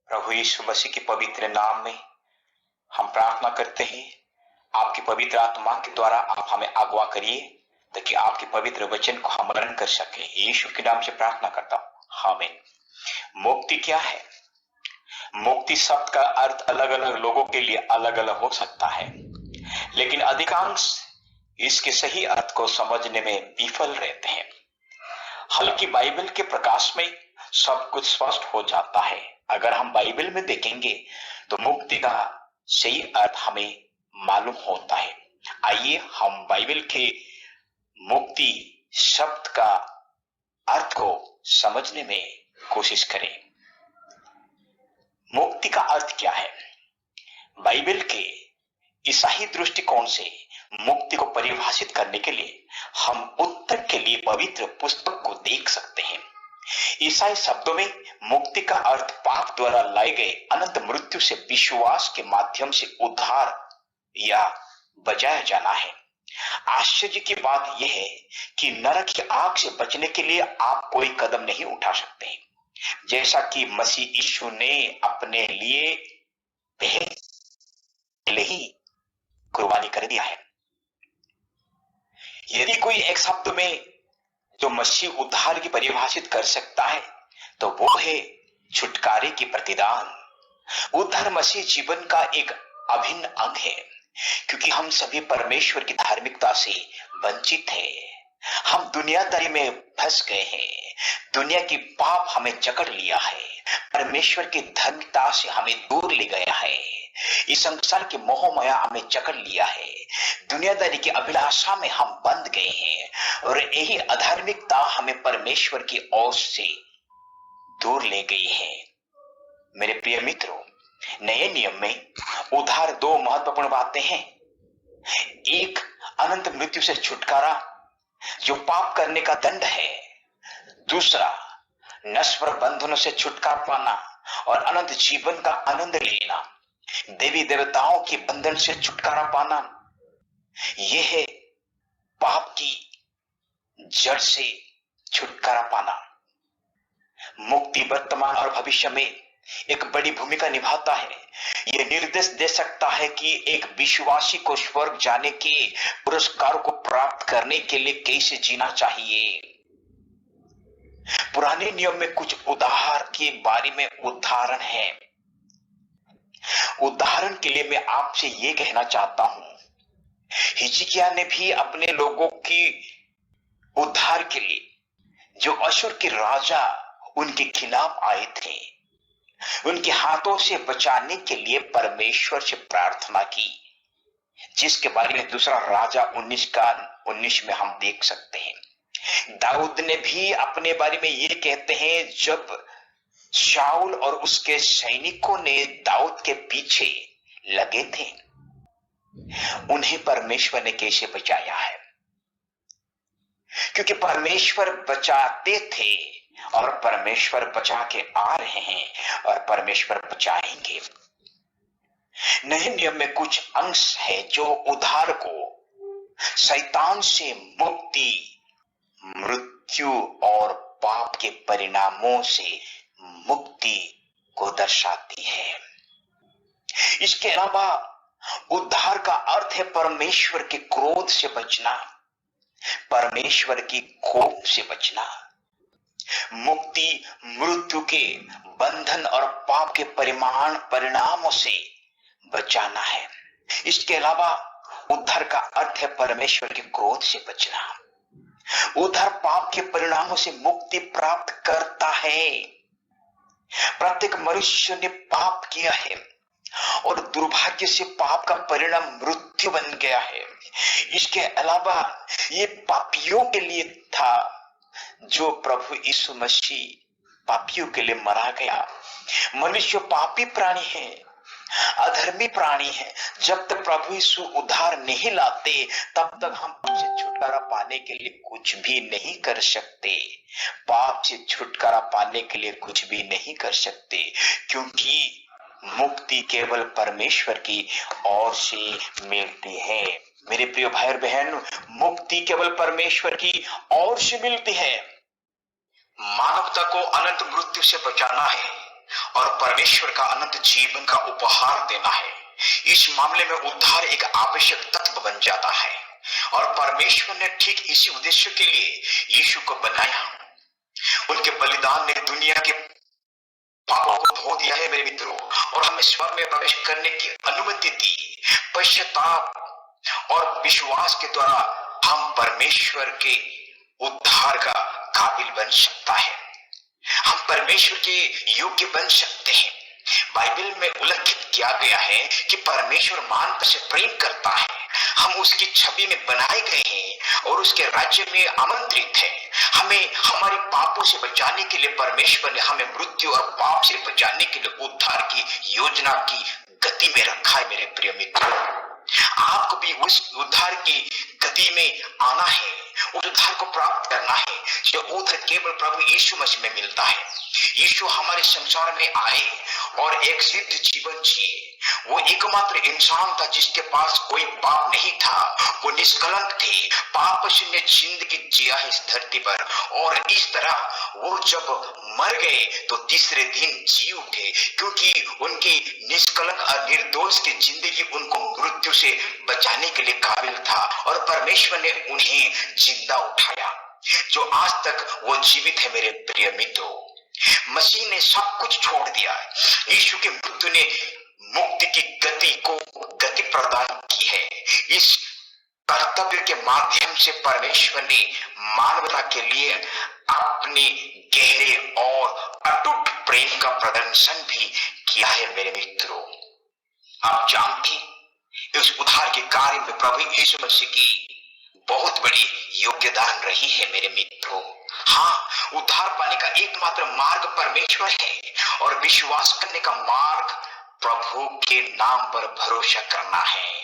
प्रभु यीशु मसीह के पवित्र नाम में हम प्रार्थना करते हैं। आपकी पवित्र आत्मा के द्वारा आप हमें अगवा करिए ताकि आपके पवित्र वचन को हम मनन कर सके। यीशु के नाम से प्रार्थना करता हूं, आमीन। मुक्ति क्या है? मुक्ति शब्द का अर्थ अलग अलग लोगों के लिए अलग अलग हो सकता है, लेकिन अधिकांश इसके सही अर्थ को समझने में विफल रहते हैं। हालांकि बाइबल के प्रकाश में सब कुछ स्पष्ट हो जाता है। अगर हम बाइबल में देखेंगे तो मुक्ति का सही अर्थ हमें मालूम होता है। आइए हम बाइबल के मुक्ति शब्द का अर्थ को समझने में कोशिश करें। मुक्ति का अर्थ क्या है? बाइबल के ईसाई दृष्टिकोण से मुक्ति को परिभाषित करने के लिए हम उत्तर के लिए पवित्र पुस्तक को देख सकते हैं। ईसाई शब्दों में मुक्ति का अर्थ पाप द्वारा लाए गए अनंत मृत्यु से विश्वास के माध्यम से उद्धार या बचाया जाना है। आश्चर्य की बात यह है कि नरक की आग से बचने के लिए आप कोई कदम नहीं उठा सकते, जैसा कि मसीह यीशु ने अपने लिए पहले ही कुर्बानी कर दिया है। यदि कोई एक शब्द में जो मसीह उद्धार की परिभाषित कर सकता है तो वो है छुटकारे की प्रतिदान। उद्धार मसीह जीवन का एक अभिन्न अंग है, क्योंकि हम सभी परमेश्वर की धार्मिकता से वंचित हैं। हम दुनियादारी में फंस गए हैं। दुनिया की पाप हमें जकड़ लिया है। परमेश्वर की धार्मिकता से हमें दूर ले गया है। इस संसार के मोह माया हमें जकड़ लिया है। दुनियादारी की अभिलाषा में हम बंध गए हैं और यही अधार्मिकता हमें परमेश्वर की ओर से दूर ले गई है। मेरे प्रिय मित्रों, नए नियम में उद्धार दो महत्वपूर्ण बातें हैं। एक, अनंत मृत्यु से छुटकारा जो पाप करने का दंड है। दूसरा, नश्वर बंधनों से छुटकारा पाना और अनंत जीवन का आनंद लेना। देवी देवताओं के बंधन से छुटकारा पाना, यह है पाप की जड़ से छुटकारा पाना। मुक्ति वर्तमान और भविष्य में एक बड़ी भूमिका निभाता है। यह निर्देश दे सकता है कि एक विश्वासी को स्वर्ग जाने के पुरस्कार को प्राप्त करने के लिए कैसे जीना चाहिए। पुराने नियम में कुछ उदाहरण के बारे में उदाहरण है। उदाहरण के लिए मैं आपसे यह कहना चाहता हूं, हिजकिय्याह ने भी अपने लोगों की उद्धार के लिए जो अशुर के राजा उनके खिलाफ आए थे, उनके हाथों से बचाने के लिए परमेश्वर से प्रार्थना की, जिसके बारे में दूसरा राजा 19 में हम देख सकते हैं। दाऊद ने भी अपने बारे में ये कहते हैं, जब शाऊल और उसके सैनिकों ने दाऊद के पीछे लगे थे, उन्हें परमेश्वर ने कैसे बचाया है, क्योंकि परमेश्वर बचाते थे और परमेश्वर बचा के आ रहे हैं और परमेश्वर बचाएंगे। नए नियम में कुछ अंश है जो उद्धार को शैतान से मुक्ति, मृत्यु और पाप के परिणामों से मुक्ति को दर्शाती है। इसके अलावा उद्धार का अर्थ है परमेश्वर के क्रोध से बचना, परमेश्वर की कोप से बचना। मुक्ति मृत्यु के बंधन और पाप के परिणामों से बचाना है। इसके अलावा उद्धार का अर्थ है परमेश्वर के क्रोध से बचना। उद्धार पाप के परिणामों से मुक्ति प्राप्त करता है। प्रत्येक मनुष्य ने पाप किया है और दुर्भाग्य से पाप का परिणाम मृत्यु बन गया है। इसके अलावा ये पापियों के लिए था जो प्रभु यीशु मसीह पापियों के लिए मरा गया। मनुष्य पापी प्राणी है, अधर्मी प्राणी है। जब तक प्रभु यीशु उद्धार नहीं लाते तब तक हम उनसे छुटकारा पाने के लिए कुछ भी नहीं कर सकते। पाप से छुटकारा पाने के लिए कुछ भी नहीं कर सकते, क्योंकि मुक्ति केवल परमेश्वर की ओर से मिलती है। मेरे प्रिय भाई और बहन, मुक्ति केवल परमेश्वर की ओर से मिलती है। मानवता को अनंत मृत्यु से बचाना है और परमेश्वर का अनंत जीवन का उपहार देना है। इस मामले में उद्धार एक आवश्यक तत्व बन जाता है और परमेश्वर ने ठीक इसी उद्देश्य के लिए यीशु को बनाया। उनके बलिदान ने दुनिया के पापों को धो दिया है मेरे मित्रों, और हमें स्वर्ग में प्रवेश करने की अनुमति दी। पश्चाताप और विश्वास के द्वारा हम परमेश्वर के उद्धार का काबिल बन सकता है, हम परमेश्वर के योग्य बन सकते हैं। बाइबल में उल्लेखित किया गया है कि परमेश्वर मानव से प्रेम करता है, हम उसकी छवि में बनाए गए हैं और उसके राज्य में आमंत्रित हैं। हमें हमारे पापों से बचाने के लिए परमेश्वर ने हमें मृत्यु और पाप से बचाने के लिए उद्धार की योजना की गति में रखा है। मेरे प्रिय मित्रों, आपको भी उस उद्धार की गति में आना है, उस उद्धार को प्राप्त करना है जो उद्धार केवल प्रभु यीशु मसीह में मिलता है। यीशु हमारे संसार में आए और एक सिद्ध जीवन जिए। वो एकमात्र इंसान था जिसके पास कोई पाप नहीं था, वो निष्कलंक थे, पाप शून्य जिंदगी जिया इस धरती पर, और इस तरह वो जब मर गए तो तीसरे दिन जी उठे, क्योंकि उनकी निष्कलंक और निर्दोष की जिंदगी उनको मृत्यु से बचाने के लिए काबिल था, और परमेश्वर ने उन्हें जिंदा उठाया जो आज तक वो जीवित है। मेरे प्रिय मित्रों, मसीह ने सब कुछ छोड़ दिया। यीशु की मृत्यु ने मुक्ति की गति प्रदान की है। इस कर्तव्य के माध्यम से परमेश्वर ने मानवता के लिए अपने गहरे और अटूट प्रेम का प्रदर्शन भी किया है। मेरे मित्रों, आप जानते हैं इस उद्धार के कार्य में प्रभु यीशु मसीह की बहुत बड़ी योगदान रही है। मेरे मित्रों, हाँ, उद्धार पाने का एकमात्र मार्ग परमेश्वर है और विश्वास करने का मार्ग प्रभु के नाम पर भरोसा करना है।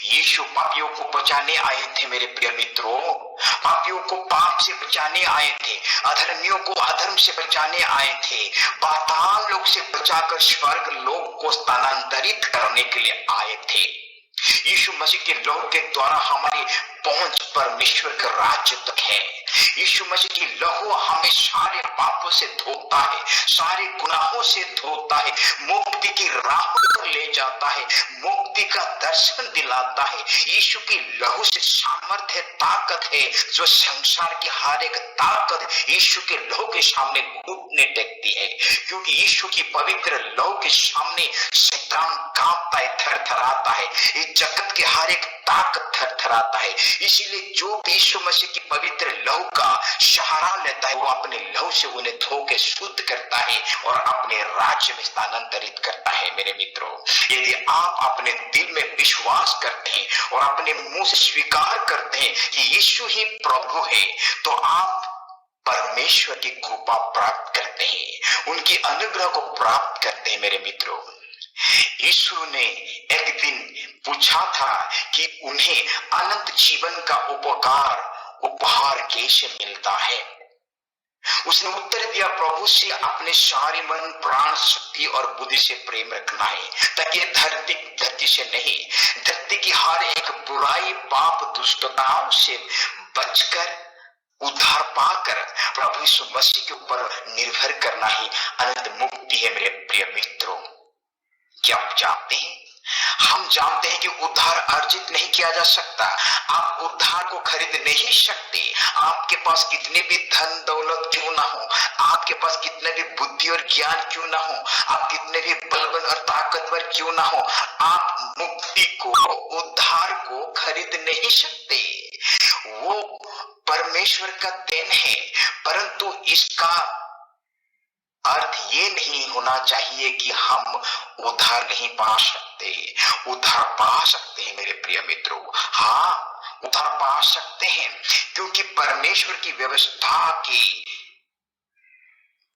यीशु पापियों को बचाने आए थे। मेरे प्रिय मित्रों, पापियों को पाप से बचाने आए थे, अधर्मियों को अधर्म से बचाने आए थे, पाताल लोक से बचाकर स्वर्ग लोक को स्थानांतरित करने के लिए आए थे। यीशु मसीह के लहू के द्वारा हमारी पहुंच परमेश्वर के राज्य तक है। यीशु मसीह की लहू हमें सारे पापों से धोता है, सारे गुनाहों से धोता है, मुक्ति की राह पर ले जाता है, मुक्ति का दर्शन दिलाता है। यीशु की लहू से सामर्थ्य ताकत है जो संसार की हर एक ताकत यीशु के लहू के सामने घुटने टेकती है, क्योंकि यीशु की पवित्र लहू के सामने शैतान कांपता है, थरथराता है, इस जगत के हर एक ताकत थरथराता है। इसीलिए जो यीशु मसीह की पवित्र लहू का सहारा लेता है वो अपने लहू से उन्हें धो के शुद्ध करता है और अपने राज्य में स्थानांतरित करता है। मेरे मित्रों, यदि आप अपने दिल में विश्वास करते हैं और अपने मुंह से स्वीकार करते हैं कि यीशु ही प्रभु है, तो आप परमेश्वर की कृपा प्राप्त करते हैं, उनकी अनुग्रह को प्राप्त करते हैं। मेरे मित्रों, यीशु ने एक दिन पूछा था कि उन्हें अनंत जीवन का उपहार कैसे मिलता है। उसने उत्तर दिया, प्रभु से अपने सारे मन, प्राण, शक्ति और बुद्धि से प्रेम रखना है, ताकि धरती से नहीं, धरती की हर एक बुराई, पाप, दुष्टताओं से बचकर उद्धार पाकर प्रभु यीशु मसीह के ऊपर निर्भर करना ही अनंत मुक्ति है। मेरे प्रिय मित्रों, क्या आप जानते हैं? हम जानते हैं कि उद्धार अर्जित नहीं किया जा सकता। आप उद्धार को खरीद नहीं सकते। आपके पास कितने भी धन दौलत क्यों ना हो, आपके पास कितने भी बुद्धि और ज्ञान क्यों ना हो, आप कितने भी बलवान और ताकतवर क्यों ना हो, आप मुक्ति को, उद्धार को खरीद नहीं सकते। वो परमेश्वर का देन है, परंतु इसका अर्थ ये नहीं होना चाहिए कि हम उद्धार नहीं पा सकते। उद्धार पा सकते हैं मेरे प्रिय मित्रों, हाँ, उद्धार पा सकते हैं, क्योंकि परमेश्वर की व्यवस्था के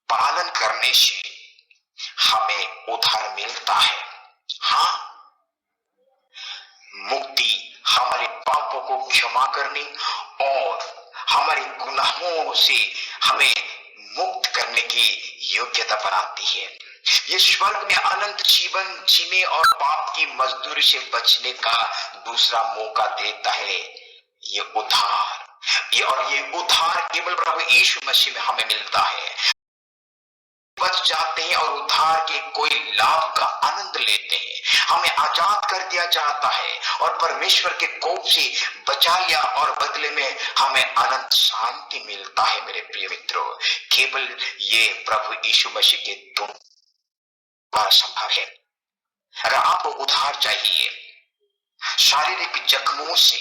पालन करने से हमें उद्धार मिलता है। हाँ, मुक्ति हमारे पापों को क्षमा करने और हमारे गुनाहों से हमें मुक्त करने की योग्यता बनाती है। ये स्वर्ग में अनंत जीवन जीने और पाप की मजदूरी से बचने का दूसरा मौका देता है। ये उद्धार, ये उद्धार केवल प्रभु यीशु मसीह में हमें मिलता है। बच जाते हैं और उद्धार के कोई लाभ का आनंद लेते हैं। हमें आजाद कर दिया जाता है और परमेश्वर के कोप से बचा लिया और बदले में हमें अनंत शांति मिलता है। मेरे प्रिय मित्रों, केवल ये प्रभु यीशु मसीह के द्वारा संभव है। अगर आपको उद्धार चाहिए शारीरिक जख्मों से,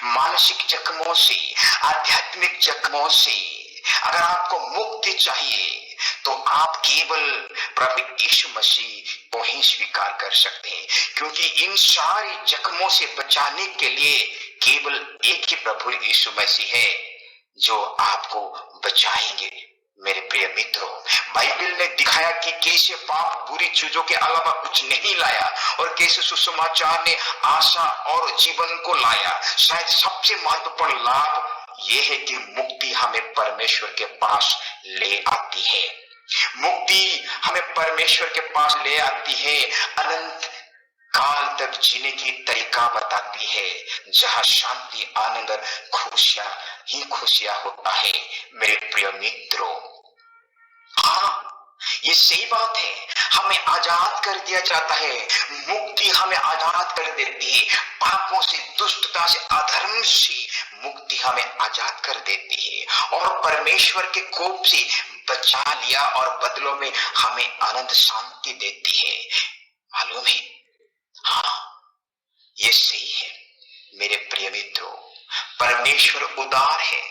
मानसिक जख्मों से, आध्यात्मिक जख्मों से, अगर आपको मुक्ति चाहिए तो आप केवल प्रभु यीशु मसीह को ही स्वीकार कर सकते हैं, क्योंकि इन सारी जख्मों से बचाने के लिए केवल एक ही प्रभु यीशु मसीह है जो आपको बचाएंगे। मेरे प्रिय मित्रों, बाइबल ने दिखाया कि कैसे पाप बुरी चीजों के अलावा कुछ नहीं लाया और कैसे सुसमाचार ने आशा और जीवन को लाया। शायद सबसे महत्वपूर्ण लाभ यह है कि मुक्ति हमें परमेश्वर के पास ले आती है। मुक्ति हमें परमेश्वर के पास ले आती है, अनंत काल तक जीने की तरीका बताती है, जहां शांति, आनंद और खुशियां ही खुशियां होता है। मेरे प्रिय मित्रों, हाँ, ये सही बात है, हमें आजाद कर दिया जाता है। मुक्ति हमें आजाद कर देती है, पापों से, दुष्टता से, अधर्म से मुक्ति हमें आजाद कर देती है और परमेश्वर के कोप से बचा लिया और बदलों में हमें आनंद शांति देती है। मालूम है? हाँ, ये सही है। मेरे प्रिय मित्रों, परमेश्वर उदार है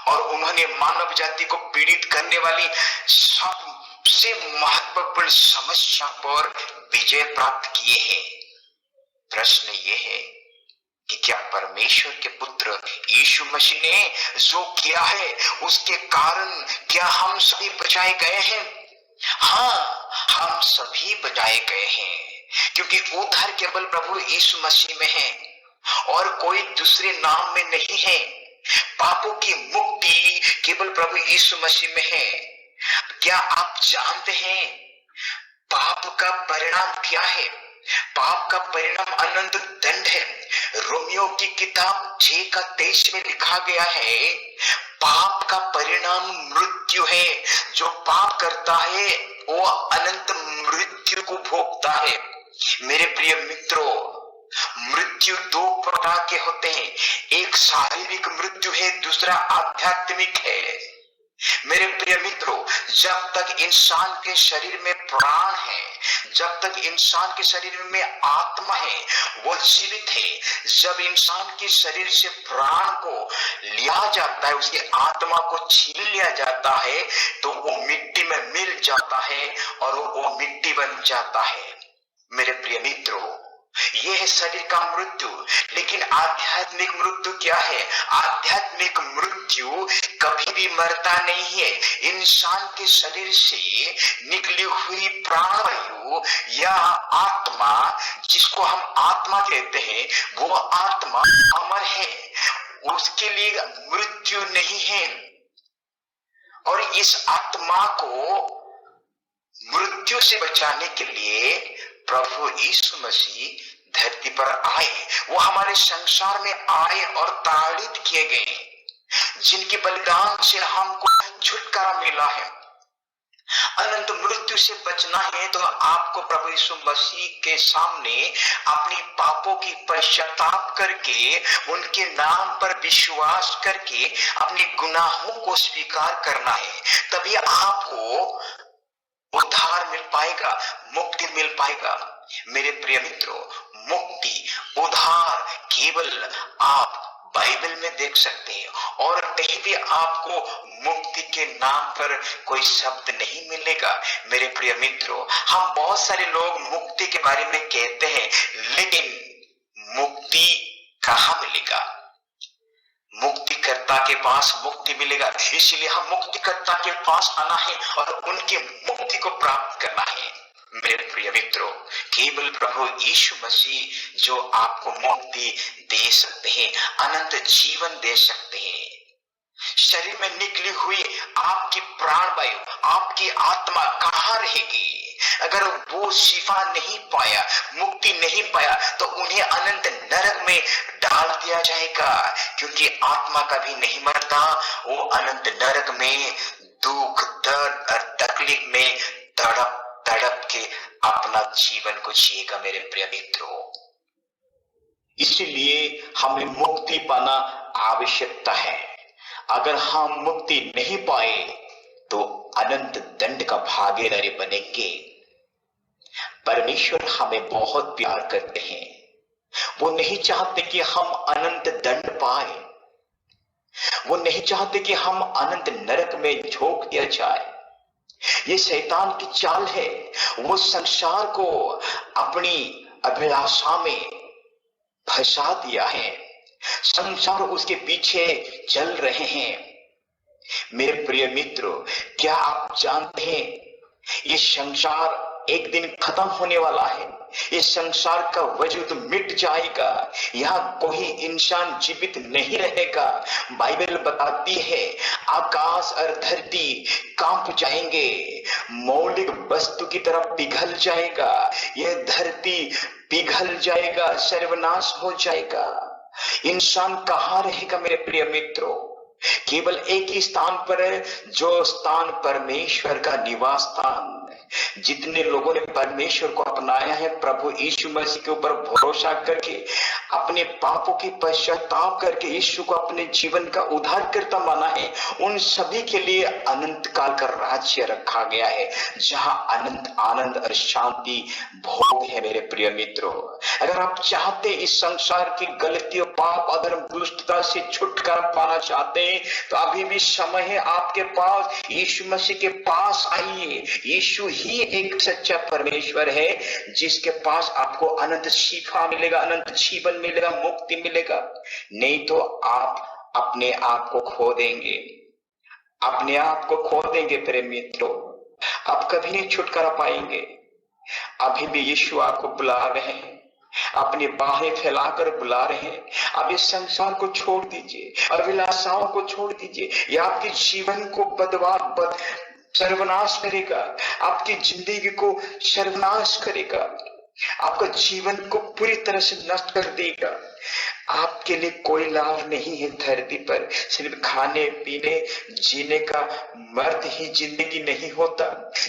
और उन्होंने मानव जाति को पीड़ित करने वाली सबसे महत्वपूर्ण समस्या पर विजय प्राप्त किए हैं। प्रश्न ये है कि क्या परमेश्वर के पुत्र यीशु मसीह ने जो किया है उसके कारण क्या हम सभी बचाए गए हैं? हाँ, हम सभी बचाए गए हैं, क्योंकि उद्धार केवल प्रभु यीशु मसीह में है और कोई दूसरे नाम में नहीं है। पापों की मुक्ति केवल प्रभु यीशु मसीह में है। क्या आप जानते हैं पाप का परिणाम क्या है? पाप का परिणाम अनंत दंड है। रोमियो की किताब 6:23 में लिखा गया है, पाप का परिणाम मृत्यु है। जो पाप करता है वो अनंत मृत्यु को भोगता है। मेरे प्रिय मित्रों, मृत्यु दो प्रकार के होते हैं, एक शारीरिक मृत्यु है, दूसरा आध्यात्मिक है। मेरे प्रिय मित्रों, जब तक इंसान के शरीर में प्राण है, जब तक इंसान के शरीर में आत्मा है, वो जीवित है। जब इंसान के शरीर से प्राण को लिया जाता है, उसकी आत्मा को छीन लिया जाता है, तो वो मिट्टी में मिल जाता है और वो मिट्टी बन जाता है। मेरे प्रिय मित्रों, यह है शरीर का मृत्यु। लेकिन आध्यात्मिक मृत्यु क्या है? आध्यात्मिक मृत्यु कभी भी मरता नहीं है। इंसान के शरीर से निकली हुई प्राणवायु या आत्मा, जिसको हम आत्मा कहते हैं, वो आत्मा अमर है, उसके लिए मृत्यु नहीं है। और इस आत्मा को मृत्यु से बचाने के लिए प्रभु यीशु मसीह धरती पर आए। वो हमारे संसार में आए और ताड़ित किए गए, जिनके बलिदान से हमको छुटकारा मिला है। अनंत मृत्यु से बचना है तो आपको प्रभु यीशु मसीह के सामने अपनी पापों की पश्चाताप करके, उनके नाम पर विश्वास करके अपने गुनाहों को स्वीकार करना है। तभी आपको उद्धार मिल पाएगा, मुक्ति मिल पाएगा। मेरे प्रिय मित्रों, मुक्ति, उद्धार केवल आप बाइबल में देख सकते हैं और कहीं भी आपको मुक्ति के नाम पर कोई शब्द नहीं मिलेगा। मेरे प्रिय मित्रों, हम बहुत सारे लोग मुक्ति के बारे में कहते हैं, लेकिन मुक्ति कहाँ मिलेगा? मुक्तिकर्ता के पास मुक्ति मिलेगा। इसलिए हम मुक्तिकर्ता के पास आना है और उनकी मुक्ति को प्राप्त करना है। मेरे प्रिय मित्रों, केवल प्रभु यीशु मसीह जो आपको मुक्ति दे सकते हैं, अनंत जीवन दे सकते हैं। शरीर में निकली हुई आपकी प्राणवायु, आपकी आत्मा कहाँ रहेगी? अगर वो शिफा नहीं पाया, मुक्ति नहीं पाया, तो उन्हें अनंत नरक में डाल दिया जाएगा, क्योंकि आत्मा कभी नहीं मरता। वो अनंत नरक में दुख, दर्द और तकलीफ में तड़प तड़प के अपना जीवन को जिएगा मेरे प्रिय मित्रों। इसलिए हमें मुक्ति पाना आवश्यकता है। अगर हम मुक्ति नहीं पाए तो अनंत दंड का भागीदारी बनेंगे। परमेश्वर हमें बहुत प्यार करते हैं। वो नहीं चाहते कि हम अनंत दंड पाए। वो नहीं चाहते कि हम अनंत नरक में झोंक दिया जाए। ये शैतान की चाल है। वो संसार को अपनी अभिलाषा में फंसा दिया है। संसार उसके पीछे चल रहे हैं। मेरे प्रिय मित्रों, क्या आप जानते हैं ये संसार एक दिन खत्म होने वाला है। इस संसार का वजूद मिट जाएगा। यहाँ कोई इंसान जीवित नहीं रहेगा। बाइबल बताती है आकाश और धरती कांप जाएंगे, मौलिक वस्तु की तरफ पिघल जाएगा। यह धरती पिघल जाएगा, सर्वनाश हो जाएगा। इंसान कहाँ रहेगा मेरे प्रिय मित्रों? केवल एक ही स्थान पर है, जो स्थान परमेश्वर का निवास स्थान। जितने लोगों ने परमेश्वर को अपनाया है, प्रभु यीशु मसीह के ऊपर भरोसा करके, अपने पापों की पश्चाताप करके यीशु को अपने जीवन का उद्धारकर्ता माना है, उन सभी के लिए अनंत काल का राज्य रखा गया है, जहां अनंत आनंद और शांति भोग है। मेरे प्रिय मित्रों, अगर आप चाहते इस संसार की गलतियों, पाप, अधर्म, दुष्टता से छुटकारा पाना चाहते हैं, तो अभी भी समय है आपके पास। यीशु मसीह के पास आइए। यीशु ही एक सच्चा परमेश्वर है, जिसके पास आपको अनंत शिफा मिलेगा, अनंत जीवन मिलेगा, मुक्ति मिलेगा। नहीं तो आप अपने आप को खो देंगे, अपने आप को खो देंगे। प्रिय मित्रों, आप कभी नहीं छुटकारा पाएंगे। अभी भी यीशु आपको बुला रहे हैं, अपनी बाहें फैलाकर बुला रहे हैं। अब इस संसार को छोड़ दीजिए, अभिलाषाओं को छोड़ दीजिए। यह आपके जीवन को सर्वनाश करेगा, आपकी जिंदगी को सर्वनाश करेगा, आपका जीवन को पूरी तरह से नष्ट कर देगा। आपके लिए कोई लाभ नहीं है धरती पर। सिर्फ खाने पीने जीने का मर्द ही जिंदगी नहीं होता।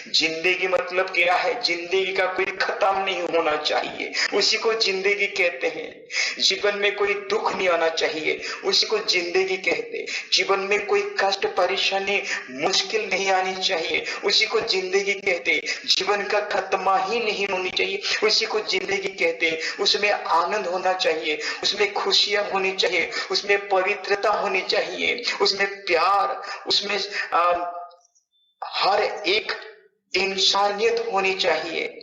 जिंदगी मतलब क्या है? जिंदगी का कोई खत्म नहीं होना चाहिए, उसी को जिंदगी कहते हैं। जीवन में कोई दुख नहीं आना चाहिए, उसी को जिंदगी कहते। जीवन में कोई कष्ट, परेशानी, मुश्किल नहीं आनी चाहिए, उसी को जिंदगी कहते। जीवन का खत्मा ही नहीं होनी चाहिए, उसी को जिंदगी कहते। उसमें आनंद होना चाहिए, उसमें खुशियां होनी चाहिए, उसमें पवित्रता होनी चाहिए, उसमें प्यार, उसमें हर एक इंसानियत होनी चाहिए।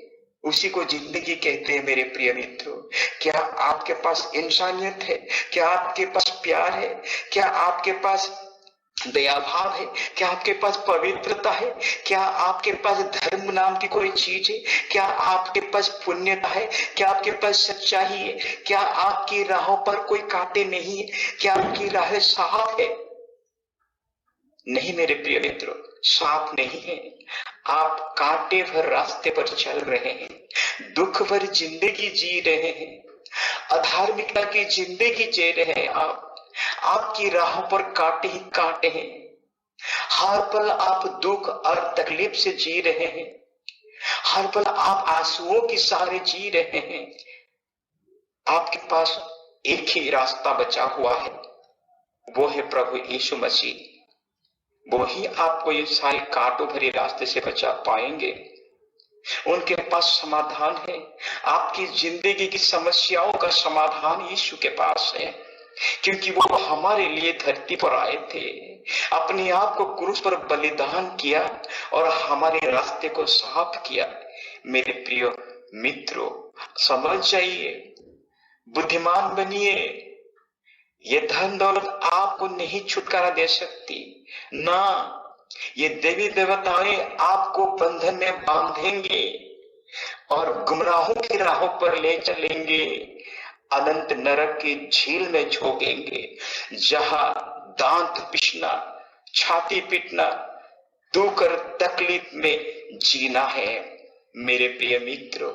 उसी को जिंदगी कहते हैं। मेरे प्रिय मित्रों, क्या आपके पास इंसानियत है? क्या आपके पास प्यार है? क्या आपके पास दया भाव है? क्या आपके पास पवित्रता है? क्या आपके पास धर्म नाम की कोई चीज है? क्या आपके पास पुण्यता है? क्या आपके पास सच्चाई है? क्या आपकी राहों पर कोई कांटे नहीं है? क्या आपकी राहें साफ है? नहीं मेरे प्रिय मित्रों, साफ नहीं है। आप कांटे भर रास्ते पर चल रहे हैं, दुख भर जिंदगी जी रहे हैं, अधार्मिकता की जिंदगी जी रहे हैं। आपकी राहों पर कांटे ही कांटे हैं। हर पल आप दुख और तकलीफ से जी रहे हैं, हर पल आप आंसुओं के सहारे जी रहे हैं। आपके पास एक ही रास्ता बचा हुआ है, वो है प्रभु यीशु मसीह। वो ही आपको ये सारे कांटों भरे रास्ते से बचा पाएंगे। उनके पास समाधान है। आपकी जिंदगी की समस्याओं का समाधान यीशु के पास है, क्योंकि वो हमारे लिए धरती पर आए थे, अपने आप को क्रूस पर बलिदान किया और हमारे रास्ते को साफ किया। मेरे प्रिय मित्रों, समझ जाइए, बुद्धिमान बनिए। ये धन दौलत आपको नहीं छुटकारा दे सकती ना। ये देवी देवताएं आपको बंधन में बांधेंगे और गुमराहों की राहों पर ले चलेंगे, अनंत नरक की झील में झोंकेंगे, जहां दांत पिसना, छाती पीटना, दुख और तकलीफ में जीना है। मेरे प्रिय मित्रों,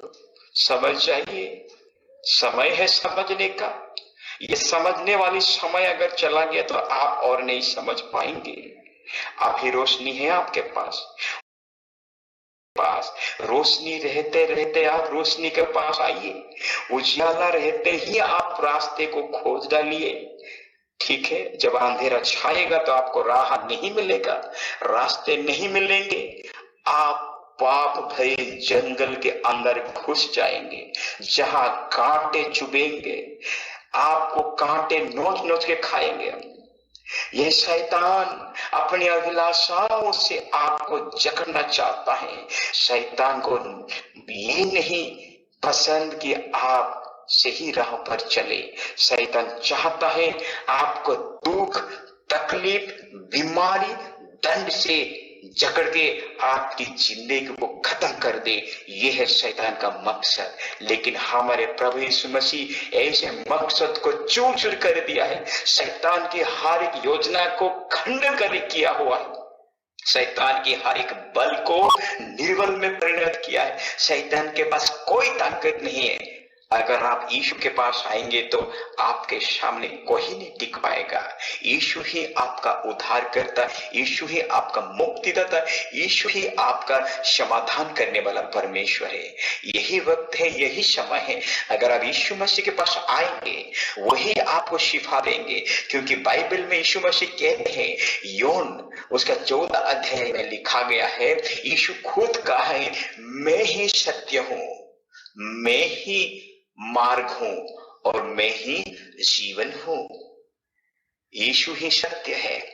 समझ जाइए, समय है समझने का। ये समझने वाली समय अगर चला गया तो आप और नहीं समझ पाएंगे। अभी रोशनी है आपके पास, पास। रोशनी रहते रहते आप रोशनी के पास आइए, उजियाला रहते ही आप रास्ते को खोज डालिए। ठीक है, जब अंधेरा छाएगा तो आपको राह नहीं मिलेगा, रास्ते नहीं मिलेंगे, आप पाप भरे जंगल के अंदर घुस जाएंगे जहां कांटे चुभेंगे, आपको कांटे नोच नोच के खाएंगे। यह शैतान अपनी अभिलाषाओं से आपको जकड़ना चाहता है। शैतान को ये नहीं पसंद कि आप सही राह पर चले। शैतान चाहता है आपको दुख, तकलीफ, बीमारी, दंड से जकड़ के आपकी जिंदगी को खत्म कर दे। यह है शैतान का मकसद। लेकिन हमारे प्रभु यीशु मसीह ऐसे मकसद को चूर चूर कर दिया है। शैतान की हर एक योजना को खंडन कर किया हुआ है। शैतान की हर एक बल को निर्बल में परिणत किया है। शैतान के पास कोई ताकत नहीं है। अगर आप यीशु के पास आएंगे तो आपके सामने कोई नहीं टिक पाएगा। यीशु ही आपका उद्धार करता, यीशु ही आपका मुक्तिदाता, यीशु ही आपका समाधान करने वाला परमेश्वर है। यही वक्त है, यही समय है। अगर आप यीशु मसीह के पास आएंगे, वही आपको शिफा देंगे। क्योंकि बाइबल में यीशु मसीह कहते हैं, योन उसका 14 अध्याय में लिखा गया है, यीशु खुद कहा है, मैं ही सत्य हूं, मैं ही मार्ग हूं और मैं ही जीवन हूं। यीशु ही सत्य है।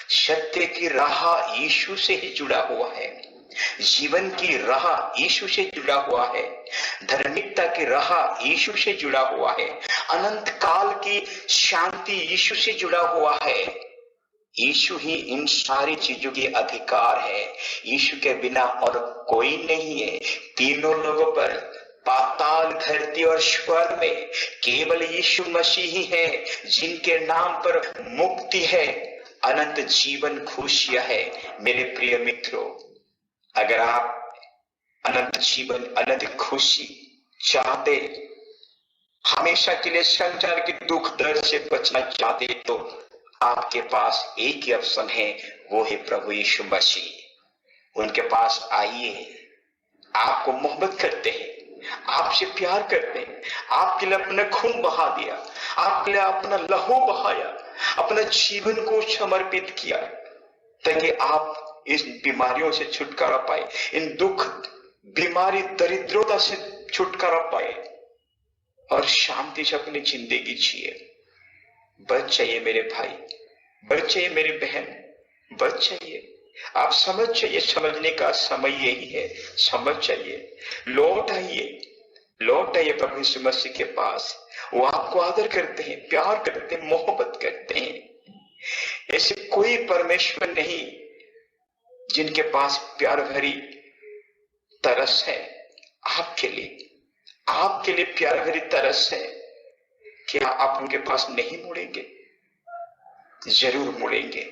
सत्य की राह यीशु से ही जुड़ा हुआ है। जीवन की राह यीशु से जुड़ा हुआ है। धार्मिकता की राह यीशु से जुड़ा हुआ है। अनंत काल की शांति यीशु से जुड़ा हुआ है। यीशु ही इन सारी चीजों की अधिकार है। यीशु के बिना और कोई नहीं है। तीनों लोगों पर, पाताल, धरती और स्वर्ग में केवल यीशु मसीह ही है जिनके नाम पर मुक्ति है, अनंत जीवन, खुशियां है। मेरे प्रिय मित्रों, अगर आप अनंत जीवन, अनंत खुशी चाहते, हमेशा के लिए संसार के दुख दर्द से बचना चाहते, तो आपके पास एक ही ऑप्शन है, वो है प्रभु यीशु मसीह। उनके पास आइए। आपको मोहब्बत करते हैं, आपसे प्यार करते हैं, आपके लिए अपना खून बहा दिया, आपके लिए अपना लहू बहाया, अपना जीवन को समर्पित किया, ताकि आप इस बीमारियों से छुटकारा पाए, इन दुख, बीमारी, दरिद्रता से छुटकारा पाए और शांति से अपनी जिंदगी जिए। बच जाइए मेरे भाई, बच जाइए मेरी बहन, बच जाइए। आप समझ जाइए, समझने का समय यही है। समझ जाइए, लौट आइए, लौट आइए प्रभु यीशु मसीह के पास। वो आपको आदर करते हैं, प्यार करते हैं, मोहब्बत करते हैं। ऐसे कोई परमेश्वर नहीं जिनके पास प्यार भरी तरस है आपके लिए, आपके लिए प्यार भरी तरस है। क्या आप उनके पास नहीं मुड़ेंगे? जरूर मुड़ेंगे,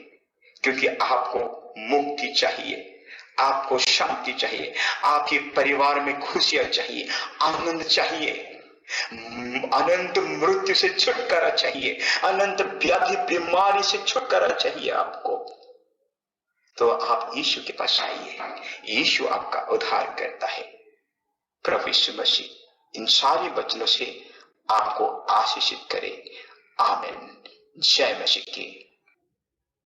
क्योंकि आपको मुक्ति चाहिए, आपको शांति चाहिए, आपके परिवार में खुशियां चाहिए, आनंद चाहिए, अनंत मृत्यु से छुटकारा चाहिए, अनंत व्याधि बीमारी से छुटकारा चाहिए आपको। तो आप यीशु के पास आइए। यीशु आपका उद्धार करता है। प्रभु यीशु मसीह इन सारे वचनों से आपको आशीषित करे। आमीन। जय मसीह की।